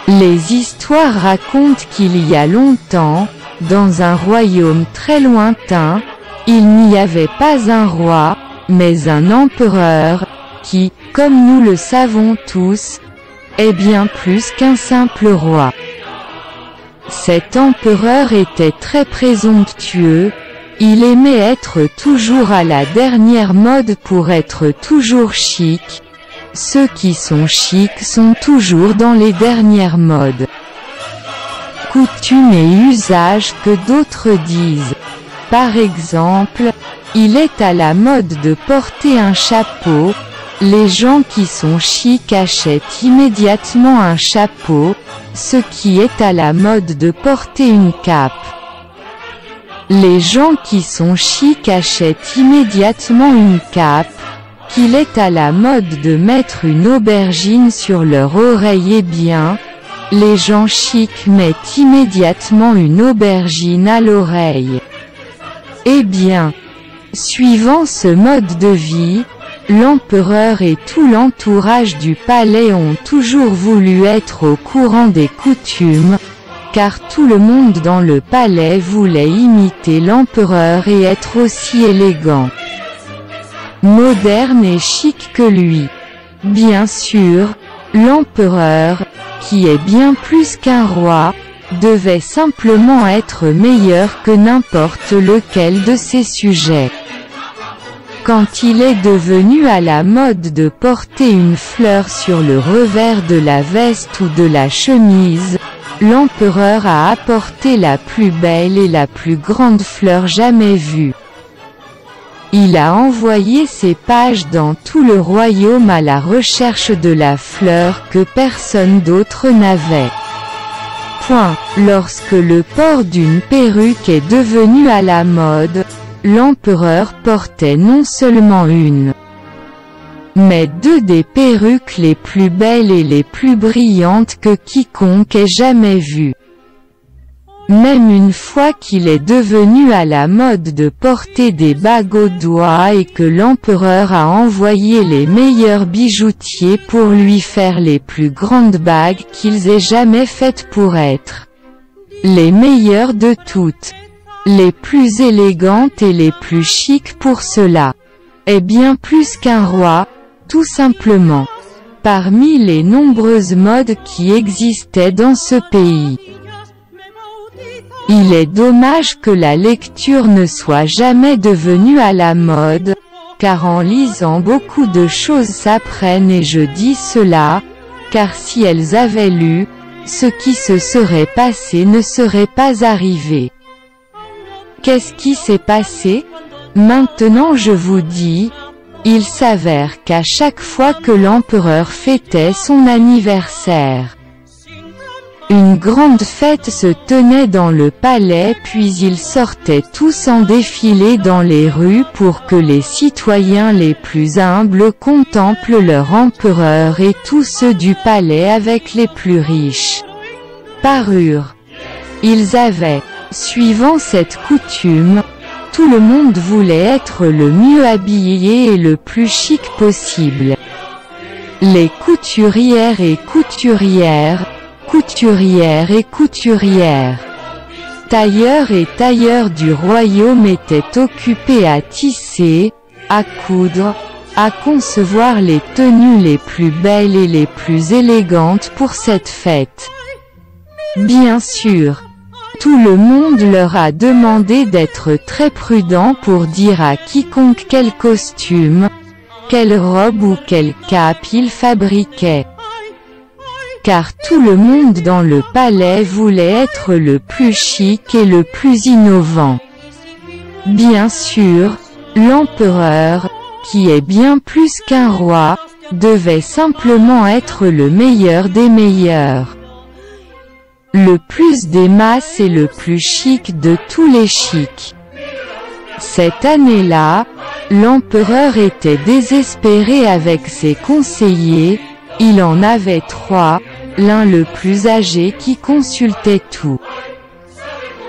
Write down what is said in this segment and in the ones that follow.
Les histoires racontent qu'il y a longtemps, dans un royaume très lointain, il n'y avait pas un roi, mais un empereur, qui, comme nous le savons tous, est bien plus qu'un simple roi. Cet empereur était très présomptueux, il aimait être toujours à la dernière mode pour être toujours chic. Ceux qui sont chics sont toujours dans les dernières modes. Coutumes et usages que d'autres disent. Par exemple, il est à la mode de porter un chapeau. Les gens qui sont chics achètent immédiatement un chapeau, ce qui est à la mode de porter une cape. Les gens qui sont chics achètent immédiatement une cape, qu'il est à la mode de mettre une aubergine sur leur oreille. Eh bien, les gens chics mettent immédiatement une aubergine à l'oreille. Eh bien, suivant ce mode de vie, l'empereur et tout l'entourage du palais ont toujours voulu être au courant des coutumes, car tout le monde dans le palais voulait imiter l'empereur et être aussi élégant, moderne et chic que lui. Bien sûr, l'empereur, qui est bien plus qu'un roi, devait simplement être meilleur que n'importe lequel de ses sujets. Quand il est devenu à la mode de porter une fleur sur le revers de la veste ou de la chemise, l'empereur a apporté la plus belle et la plus grande fleur jamais vue. Il a envoyé ses pages dans tout le royaume à la recherche de la fleur que personne d'autre n'avait. Lorsque le port d'une perruque est devenu à la mode, l'empereur portait non seulement une, mais deux des perruques les plus belles et les plus brillantes que quiconque ait jamais vues. Même une fois qu'il est devenu à la mode de porter des bagues aux doigts et que l'empereur a envoyé les meilleurs bijoutiers pour lui faire les plus grandes bagues qu'ils aient jamais faites pour être les meilleures de toutes, les plus élégantes et les plus chics pour cela, est bien plus qu'un roi, tout simplement, parmi les nombreuses modes qui existaient dans ce pays. Il est dommage que la lecture ne soit jamais devenue à la mode, car en lisant beaucoup de choses s'apprennent et je dis cela, car si elles avaient lu, ce qui se serait passé ne serait pas arrivé. Qu'est-ce qui s'est passé? Maintenant je vous dis, il s'avère qu'à chaque fois que l'empereur fêtait son anniversaire, une grande fête se tenait dans le palais puis ils sortaient tous en défilé dans les rues pour que les citoyens les plus humbles contemplent leur empereur et tous ceux du palais avec les plus riches parures. Ils avaient, suivant cette coutume, tout le monde voulait être le mieux habillé et le plus chic possible. Les couturières et couturières, couturières et couturières, tailleurs et tailleurs du royaume étaient occupés à tisser, à coudre, à concevoir les tenues les plus belles et les plus élégantes pour cette fête. Bien sûr, tout le monde leur a demandé d'être très prudents pour dire à quiconque quel costume, quelle robe ou quelle cape ils fabriquaient. Car tout le monde dans le palais voulait être le plus chic et le plus innovant. Bien sûr, l'empereur, qui est bien plus qu'un roi, devait simplement être le meilleur des meilleurs. Le plus des masses et le plus chic de tous les chics. Cette année-là, l'empereur était désespéré avec ses conseillers, il en avait 3, l'un le plus âgé qui consultait tout,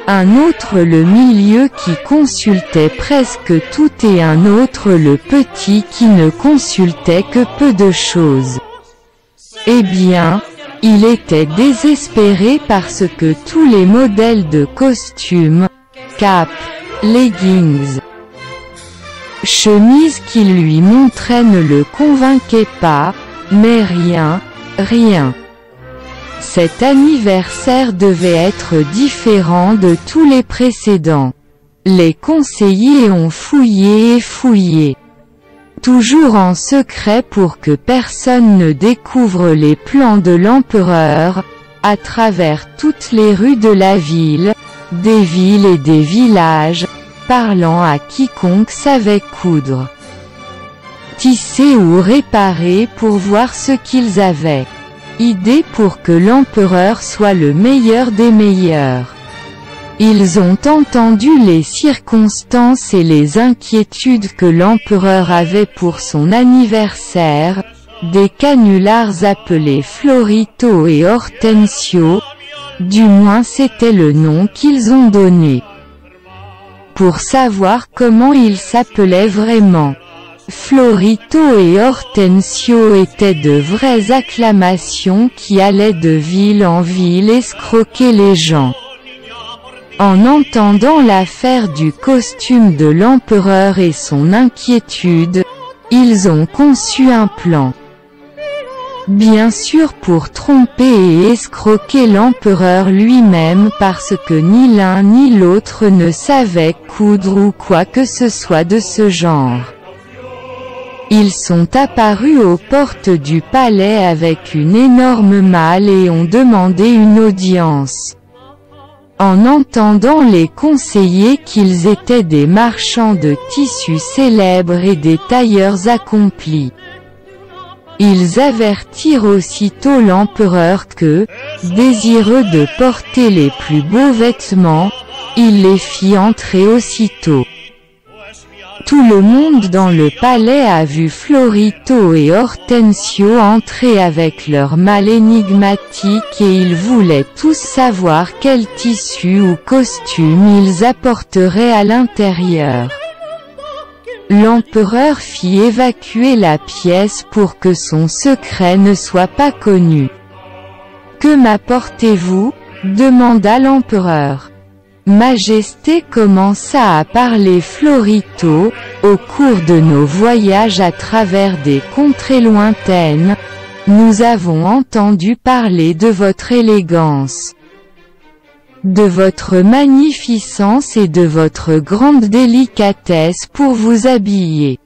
un autre le milieu qui consultait presque tout et un autre le petit qui ne consultait que peu de choses. Eh bien, Il était désespéré parce que tous les modèles de costumes, capes, leggings, chemises qu'il lui montrait ne le convainquaient pas, mais rien. Cet anniversaire devait être différent de tous les précédents. Les conseillers ont fouillé et fouillé, toujours en secret pour que personne ne découvre les plans de l'empereur, à travers toutes les rues de la ville, des villes et des villages, parlant à quiconque savait coudre, tisser ou réparer pour voir ce qu'ils avaient. Idée pour que l'empereur soit le meilleur des meilleurs. Ils ont entendu les circonstances et les inquiétudes que l'empereur avait pour son anniversaire, des canulars appelés Florito et Hortensio, du moins c'était le nom qu'ils ont donné. Pour savoir comment ils s'appelaient vraiment. Florito et Hortensio étaient de vraies acclamations qui allaient de ville en ville escroquer les gens. En entendant l'affaire du costume de l'empereur et son inquiétude, ils ont conçu un plan. Bien sûr pour tromper et escroquer l'empereur lui-même parce que ni l'un ni l'autre ne savait coudre ou quoi que ce soit de ce genre. Ils sont apparus aux portes du palais avec une énorme malle et ont demandé une audience. En entendant les conseillers qu'ils étaient des marchands de tissus célèbres et des tailleurs accomplis, ils avertirent aussitôt l'empereur que, désireux de porter les plus beaux vêtements, il les fit entrer aussitôt. Tout le monde dans le palais a vu Florito et Hortensio entrer avec leur malle énigmatique et ils voulaient tous savoir quel tissu ou costume ils apporteraient à l'intérieur. L'empereur fit évacuer la pièce pour que son secret ne soit pas connu. « Que m'apportez-vous » demanda l'empereur. Majesté commença à parler Florito, au cours de nos voyages à travers des contrées lointaines, nous avons entendu parler de votre élégance, de votre magnificence et de votre grande délicatesse pour vous habiller.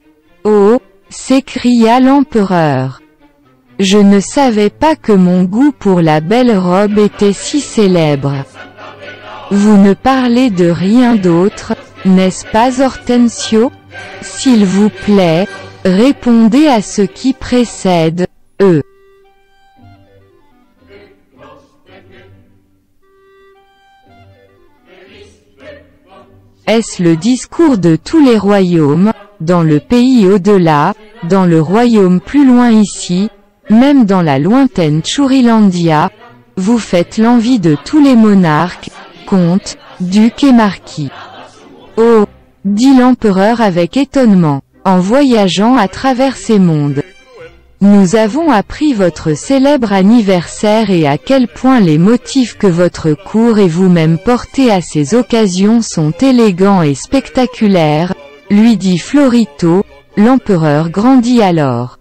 Oh, s'écria l'empereur. Je ne savais pas que mon goût pour la belle robe était si célèbre. Vous ne parlez de rien d'autre, n'est-ce pas Hortensio? S'il vous plaît, répondez à ce qui précède, Est-ce le discours de tous les royaumes, dans le pays au-delà, dans le royaume plus loin ici, même dans la lointaine Tchourilandia, vous faites l'envie de tous les monarques, comtes, ducs et marquis. Oh, dit l'empereur avec étonnement, en voyageant à travers ces mondes. Nous avons appris votre célèbre anniversaire et à quel point les motifs que votre cour et vous-même portez à ces occasions sont élégants et spectaculaires, lui dit Florito. L'empereur grandit alors.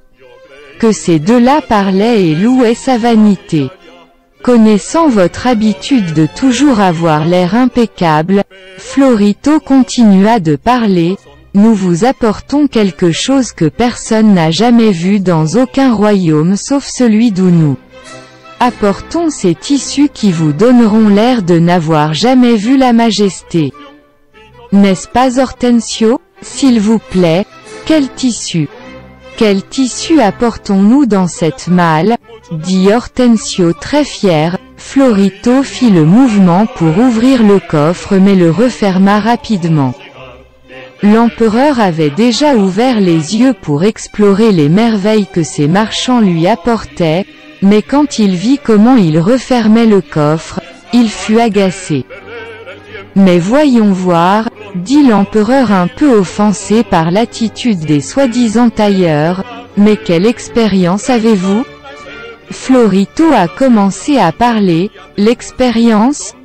Que ces deux-là parlaient et louaient sa vanité. Connaissant votre habitude de toujours avoir l'air impeccable, Florito continua de parler, nous vous apportons quelque chose que personne n'a jamais vu dans aucun royaume sauf celui d'où nous apportons ces tissus qui vous donneront l'air de n'avoir jamais vu la majesté. N'est-ce pas Hortensio? S'il vous plaît, quel tissu? Quel tissu apportons-nous dans cette malle? Dit Hortensio très fier. Florito fit le mouvement pour ouvrir le coffre mais le referma rapidement. L'empereur avait déjà ouvert les yeux pour explorer les merveilles que ces marchands lui apportaient, mais quand il vit comment il refermait le coffre, il fut agacé. Mais voyons voir, dit l'empereur un peu offensé par l'attitude des soi-disant tailleurs, mais quelle expérience avez-vous? Florito a commencé à parler. L'expérience?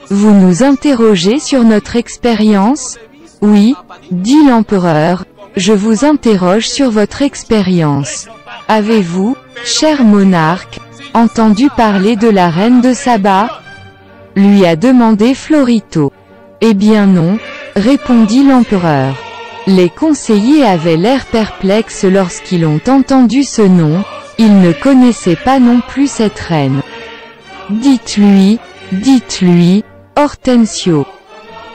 Vous nous interrogez sur notre expérience? Oui, dit l'empereur, je vous interroge sur votre expérience. Avez-vous, cher monarque, entendu parler de la reine de Saba? Lui a demandé Florito. Eh bien non, répondit l'empereur. Les conseillers avaient l'air perplexes lorsqu'ils ont entendu ce nom, ils ne connaissaient pas non plus cette reine. Dites-lui, Hortensio,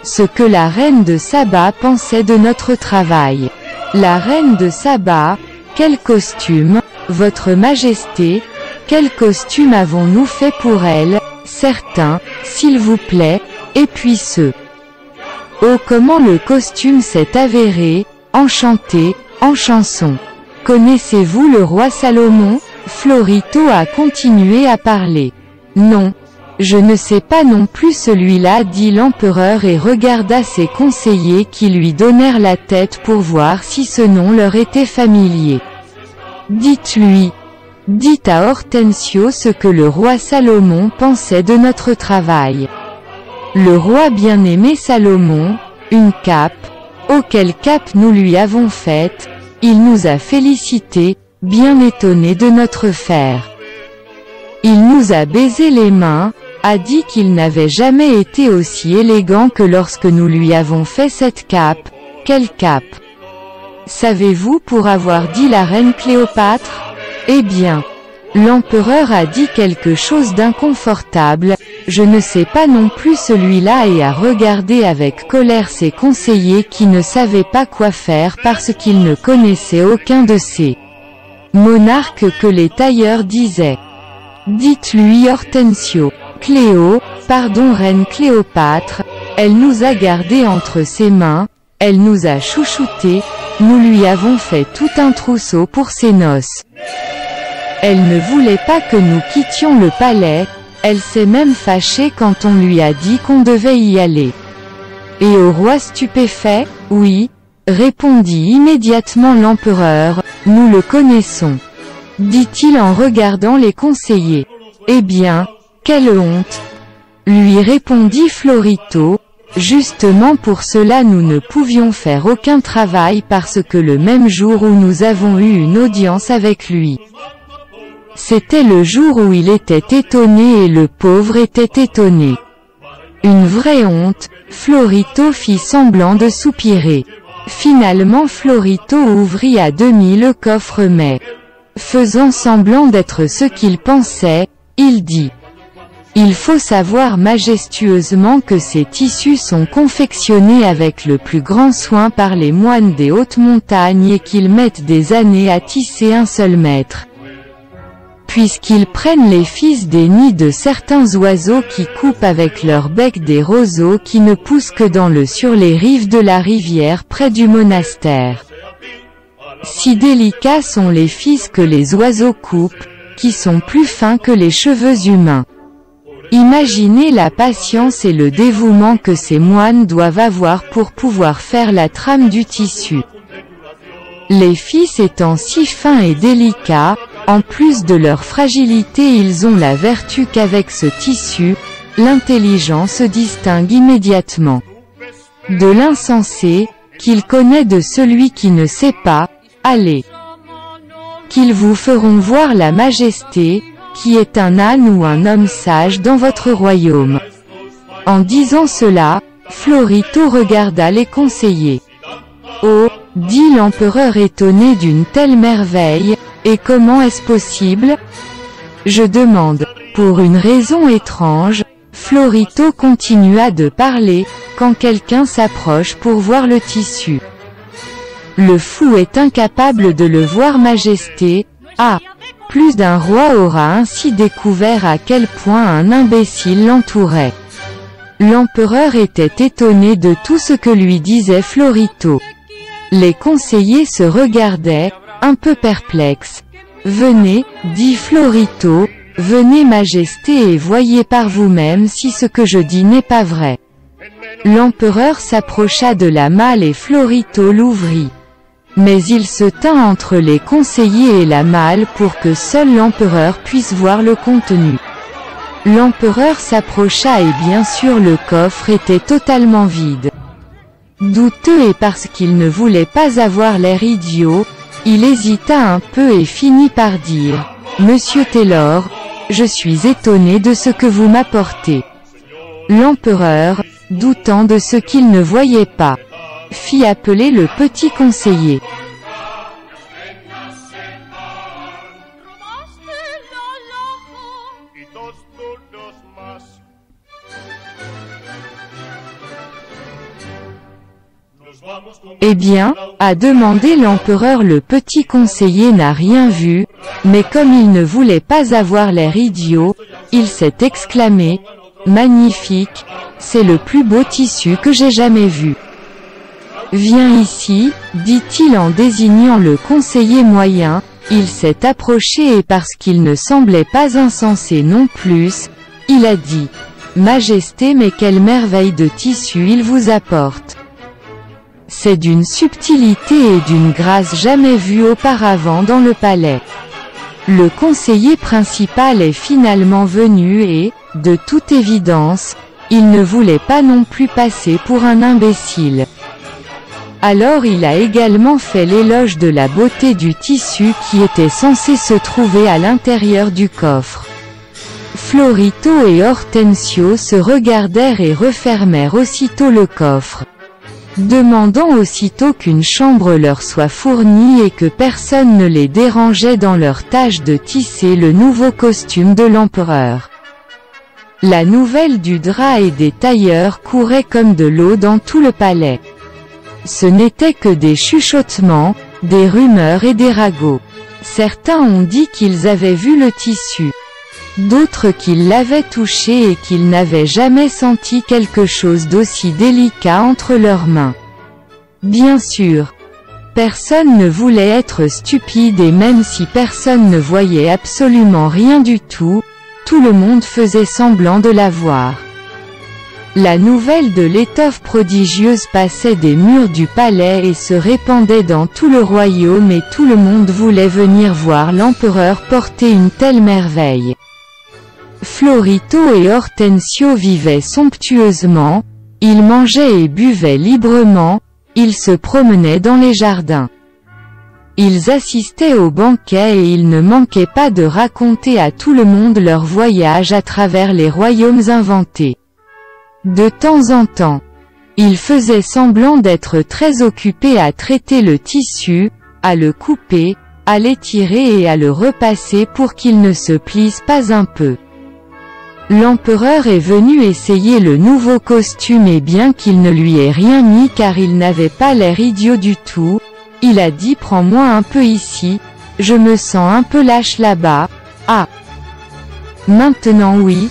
ce que la reine de Saba pensait de notre travail. La reine de Saba, quel costume, votre majesté, quel costume avons-nous fait pour elle, certains, s'il vous plaît, et puis ceux. Oh comment le costume s'est avéré, enchanté, en chanson. Connaissez-vous le roi Salomon? Florito a continué à parler. Non. Je ne sais pas non plus celui-là, dit l'empereur et regarda ses conseillers qui lui donnèrent la tête pour voir si ce nom leur était familier. Dites-lui. Dites à Hortensio ce que le roi Salomon pensait de notre travail. Le roi bien-aimé Salomon, une cape, oh quelle cape nous lui avons faite, il nous a félicités, bien étonné de notre faire. Il nous a baisé les mains, a dit qu'il n'avait jamais été aussi élégant que lorsque nous lui avons fait cette cape. Quelle cape? Savez-vous pour avoir dit la reine Cléopâtre? Eh bien, l'empereur a dit quelque chose d'inconfortable, je ne sais pas non plus celui-là et a regardé avec colère ses conseillers qui ne savaient pas quoi faire parce qu'ils ne connaissaient aucun de ces monarques que les tailleurs disaient. Dites-lui Hortensio. Reine Cléopâtre, elle nous a gardés entre ses mains, elle nous a chouchoutés, nous lui avons fait tout un trousseau pour ses noces. Elle ne voulait pas que nous quittions le palais, elle s'est même fâchée quand on lui a dit qu'on devait y aller. Et au roi stupéfait, oui, répondit immédiatement l'empereur, nous le connaissons. Dit-il en regardant les conseillers. Eh bien, quelle honte! Lui répondit Florito, justement pour cela nous ne pouvions faire aucun travail parce que le même jour où nous avons eu une audience avec lui. C'était le jour où il était étonné et le pauvre était étonné. Une vraie honte, Florito fit semblant de soupirer. Finalement Florito ouvrit à demi le coffre mais, faisant semblant d'être ce qu'il pensait, il dit. Il faut savoir majestueusement que ces tissus sont confectionnés avec le plus grand soin par les moines des hautes montagnes et qu'ils mettent des années à tisser un seul mètre. Puisqu'ils prennent les fils des nids de certains oiseaux qui coupent avec leur bec des roseaux qui ne poussent que sur les rives de la rivière près du monastère. Si délicats sont les fils que les oiseaux coupent, qui sont plus fins que les cheveux humains. Imaginez la patience et le dévouement que ces moines doivent avoir pour pouvoir faire la trame du tissu. Les fils étant si fins et délicats, en plus de leur fragilité ils ont la vertu qu'avec ce tissu, l'intelligent se distingue immédiatement de l'insensé, qu'il connaît de celui qui ne sait pas, allez. Qu'ils vous feront voir la majesté, qui est un âne ou un homme sage dans votre royaume. En disant cela, Florito regarda les conseillers. Oh, dit l'empereur étonné d'une telle merveille, et comment est-ce possible? Je demande. Pour une raison étrange, Florito continua de parler, quand quelqu'un s'approche pour voir le tissu. Le fou est incapable de le voir majesté. Ah! Plus d'un roi aura ainsi découvert à quel point un imbécile l'entourait. L'empereur était étonné de tout ce que lui disait Florito. Les conseillers se regardaient, un peu perplexes. Venez, dit Florito, venez majesté et voyez par vous-même si ce que je dis n'est pas vrai. L'empereur s'approcha de la malle et Florito l'ouvrit. Mais il se tint entre les conseillers et la malle pour que seul l'empereur puisse voir le contenu. L'empereur s'approcha et bien sûr le coffre était totalement vide. Douteux et parce qu'il ne voulait pas avoir l'air idiot, il hésita un peu et finit par dire « Monsieur Taylor, je suis étonné de ce que vous m'apportez. » L'empereur, doutant de ce qu'il ne voyait pas, fit appeler le petit conseiller. Eh bien, a demandé l'empereur. Le petit conseiller n'a rien vu, mais comme il ne voulait pas avoir l'air idiot, il s'est exclamé « Magnifique, c'est le plus beau tissu que j'ai jamais vu. » « Viens ici, dit-il en désignant le conseiller moyen. Il s'est approché et parce qu'il ne semblait pas insensé non plus, il a dit « Majesté, mais quelle merveille de tissu il vous apporte. C'est d'une subtilité et d'une grâce jamais vues auparavant dans le palais. » Le conseiller principal est finalement venu et, de toute évidence, il ne voulait pas non plus passer pour un imbécile. Alors il a également fait l'éloge de la beauté du tissu qui était censé se trouver à l'intérieur du coffre. Florito et Hortensio se regardèrent et refermèrent aussitôt le coffre, demandant aussitôt qu'une chambre leur soit fournie et que personne ne les dérangeait dans leur tâche de tisser le nouveau costume de l'empereur. La nouvelle du drap et des tailleurs courait comme de l'eau dans tout le palais. Ce n'était que des chuchotements, des rumeurs et des ragots. Certains ont dit qu'ils avaient vu le tissu. D'autres qu'ils l'avaient touché et qu'ils n'avaient jamais senti quelque chose d'aussi délicat entre leurs mains. Bien sûr, personne ne voulait être stupide et même si personne ne voyait absolument rien du tout, tout le monde faisait semblant de la voir. La nouvelle de l'étoffe prodigieuse passait des murs du palais et se répandait dans tout le royaume et tout le monde voulait venir voir l'empereur porter une telle merveille. Florito et Hortensio vivaient somptueusement, ils mangeaient et buvaient librement, ils se promenaient dans les jardins. Ils assistaient au banquet et ils ne manquaient pas de raconter à tout le monde leur voyage à travers les royaumes inventés. De temps en temps, ils faisaient semblant d'être très occupés à traiter le tissu, à le couper, à l'étirer et à le repasser pour qu'il ne se plisse pas un peu. L'empereur est venu essayer le nouveau costume et bien qu'il ne lui ait rien mis car il n'avait pas l'air idiot du tout, il a dit « Prends-moi un peu ici, je me sens un peu lâche là-bas, ah. Maintenant oui,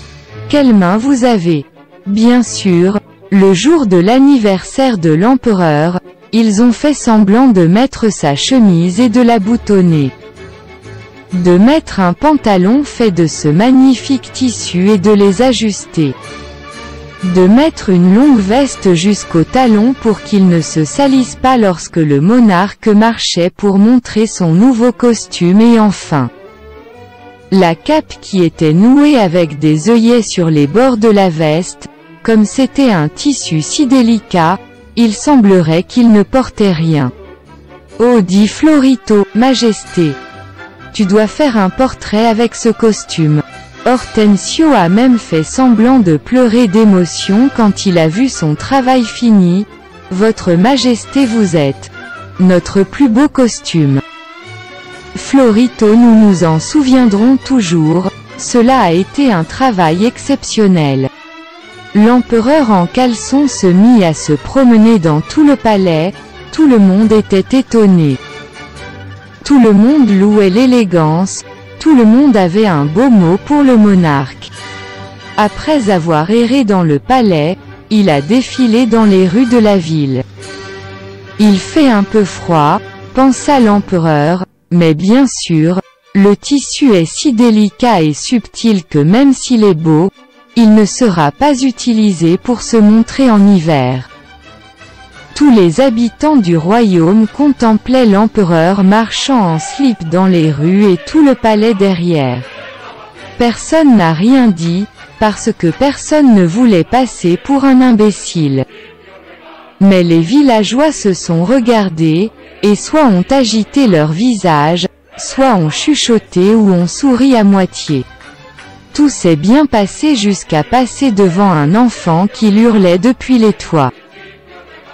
quelle main vous avez ?» Bien sûr, le jour de l'anniversaire de l'empereur, ils ont fait semblant de mettre sa chemise et de la boutonner. De mettre un pantalon fait de ce magnifique tissu et de les ajuster. De mettre une longue veste jusqu'aux talons pour qu'ils ne se salissent pas lorsque le monarque marchait pour montrer son nouveau costume et enfin la cape qui était nouée avec des œillets sur les bords de la veste. Comme c'était un tissu si délicat, il semblerait qu'il ne portait rien. « Oh, dit Florito, Majesté, tu dois faire un portrait avec ce costume. » Hortensio a même fait semblant de pleurer d'émotion quand il a vu son travail fini. « Votre Majesté, vous êtes notre plus beau costume. » Florito, nous nous en souviendrons toujours, cela a été un travail exceptionnel. L'empereur en caleçon se mit à se promener dans tout le palais, tout le monde était étonné. Tout le monde louait l'élégance, tout le monde avait un beau mot pour le monarque. Après avoir erré dans le palais, il a défilé dans les rues de la ville. Il fait un peu froid, pensa l'empereur, mais bien sûr, le tissu est si délicat et subtil que même s'il est beau, il ne sera pas utilisé pour se montrer en hiver. Tous les habitants du royaume contemplaient l'empereur marchant en slip dans les rues et tout le palais derrière. Personne n'a rien dit, parce que personne ne voulait passer pour un imbécile. Mais les villageois se sont regardés, et soit ont agité leur visage, soit ont chuchoté ou ont souri à moitié. Tout s'est bien passé jusqu'à passer devant un enfant qui hurlait depuis les toits.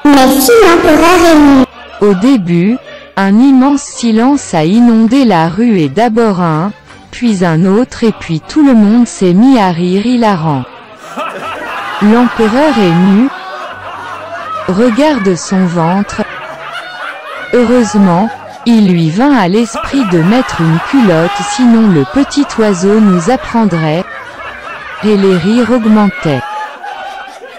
Mais si l'empereur est nu? Au début, un immense silence a inondé la rue et d'abord un, puis un autre et puis tout le monde s'est mis à rire hilarant. L'empereur est nu. Regarde son ventre. Heureusement, il lui vint à l'esprit de mettre une culotte sinon le petit oiseau nous apprendrait. Et les rires augmentaient.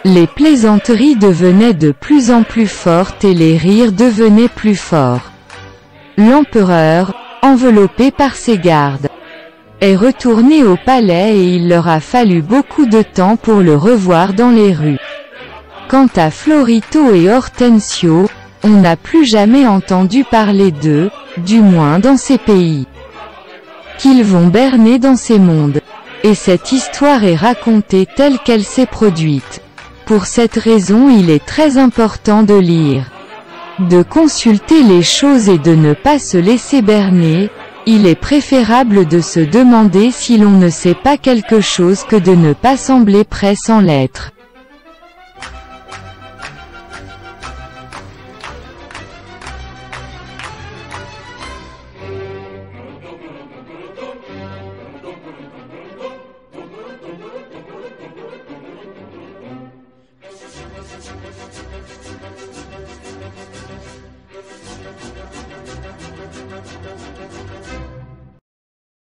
Les plaisanteries devenaient de plus en plus fortes et les rires devenaient plus forts. L'empereur, enveloppé par ses gardes, est retourné au palais et il leur a fallu beaucoup de temps pour le revoir dans les rues. Quant à Florito et Hortensio, on n'a plus jamais entendu parler d'eux, du moins dans ces pays. Qu'ils vont berner dans ces mondes. Et cette histoire est racontée telle qu'elle s'est produite. Pour cette raison il est très important de lire, de consulter les choses et de ne pas se laisser berner. Il est préférable de se demander si l'on ne sait pas quelque chose que de ne pas sembler prêt sans l'être.